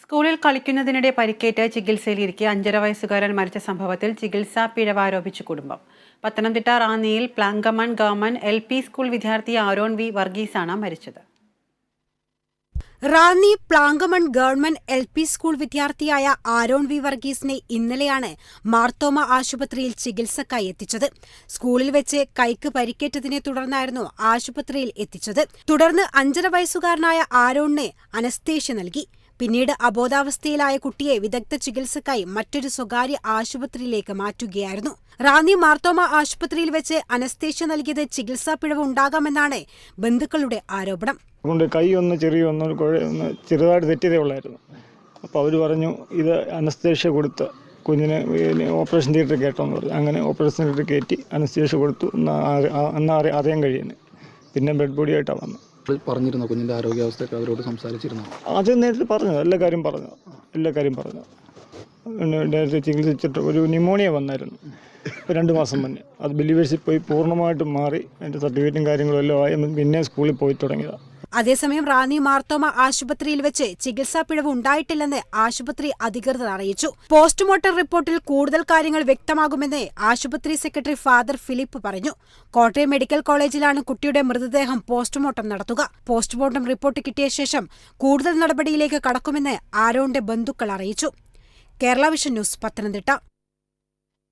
സ്കൂളിൽ കളിക്കുന്നതിനിടെ പരിക്കേറ്റ് ചികിത്സയിലിരിക്കെ 5.5 വയസ്സുകാരൻ മരിച്ച സംഭവത്തിൽ ചികിത്സാ പിഴവ് ആരോപിച്ച് കുടുംബം. പത്തനംതിട്ട റാന്നിയിൽ പ്ലാങ്കമൺ ഗവൺമെന്റ് LP സ്കൂൾ വിദ്യാർത്ഥി ആരോൺ വി വർഗീസാണ് മരിച്ചത്. Ranni Plankamon government LP school വിദ്യാർത്ഥിയായ ആരോൺ വി വർഗീസിനെ ഇന്നലെയാണ് മാർത്തോമ ആശുപത്രിയിൽ ചികിത്സക്കായി എത്തിച്ചത്. സ്കൂളിൽ വെച്ച് കൈക്ക് പരിക്കേറ്റതിനെ തുടർന്നായിരുന്നു ആശുപത്രിയിൽ എത്തിച്ചത്. തുടർന്ന് 5.5 വയസ്സുകാരനായ ആരോണിന് അനസ്തേഷ്യ നൽകി. പിന്നീട് അബോധാവസ്ഥയിലായ കുട്ടിയെ വിദഗ്ധ ചികിത്സക്കായി മറ്റൊരു സ്വകാര്യ ആശുപത്രിയിലേക്ക് മാറ്റുകയായിരുന്നു. റാന്നി മാർത്തോമ ആശുപത്രിയിൽ വെച്ച് അനസ്തേഷ്യ നൽകിയത് ചികിത്സാ പിഴവ് ഉണ്ടാകാമെന്നാണ് ബന്ധുക്കളുടെ ആരോപണം. കൈ ചെറുതായിട്ട് തെറ്റിയതേ ഉള്ളായിരുന്നു. അപ്പോൾ അവർ പറഞ്ഞു ഇത് അനസ്തേഷ്യ കൊടുത്ത് കുഞ്ഞിനെ ഓപ്പറേഷൻ തിയേറ്ററിൽ കയറ്റമെന്ന് പറഞ്ഞു. അങ്ങനെ ഓപ്പറേഷൻ തിയേറ്ററിൽ കയറ്റി അനസ്തേഷ്യ കൊടുത്തു അറിയാൻ കഴിയുന്നത്. പിന്നെ ബെഡ് ബോഡിയായിട്ടാണ് വന്നത്. പറഞ്ഞിരുന്നു കുഞ്ഞിൻ്റെ ആരോഗ്യാവസ്ഥയൊക്കെ അവരോട് സംസാരിച്ചിരുന്നു. അത് നേരത്തെ പറഞ്ഞു, എല്ലാ കാര്യം പറഞ്ഞു. നേരത്തെ ചികിത്സിച്ചിട്ട് ഒരു ന്യൂമോണിയ വന്നായിരുന്നു 2 മാസം മുന്നേ. അത് ബിലീവേഴ്സിൽ പോയി പൂർണ്ണമായിട്ടും മാറി അതിൻ്റെ സർട്ടിഫിക്കറ്റും കാര്യങ്ങളും എല്ലാം ആയി പിന്നെ സ്കൂളിൽ പോയി തുടങ്ങിയതാണ്. അതേസമയം റാന്നി മാർത്തോമ ആശുപത്രിയിൽ വെച്ച് ചികിത്സാ പിഴവ് ഉണ്ടായിട്ടില്ലെന്ന് ആശുപത്രി അധികൃതർ അറിയിച്ചു. പോസ്റ്റ്മോർട്ടം റിപ്പോർട്ടിൽ കൂടുതൽ കാര്യങ്ങൾ വ്യക്തമാകുമെന്ന് ആശുപത്രി സെക്രട്ടറി ഫാദർ ഫിലിപ്പ് പറഞ്ഞു. കോട്ടയം മെഡിക്കൽ കോളേജിലാണ് കുട്ടിയുടെ മൃതദേഹം പോസ്റ്റ്മോർട്ടം നടത്തുക. പോസ്റ്റ്മോർട്ടം റിപ്പോർട്ട് കിട്ടിയ ശേഷം കൂടുതൽ നടപടിയിലേക്ക് കടക്കുമെന്ന് ആരോണിന്റെ ബന്ധുക്കൾ അറിയിച്ചു. Kerala vision news, Pathanamthitta.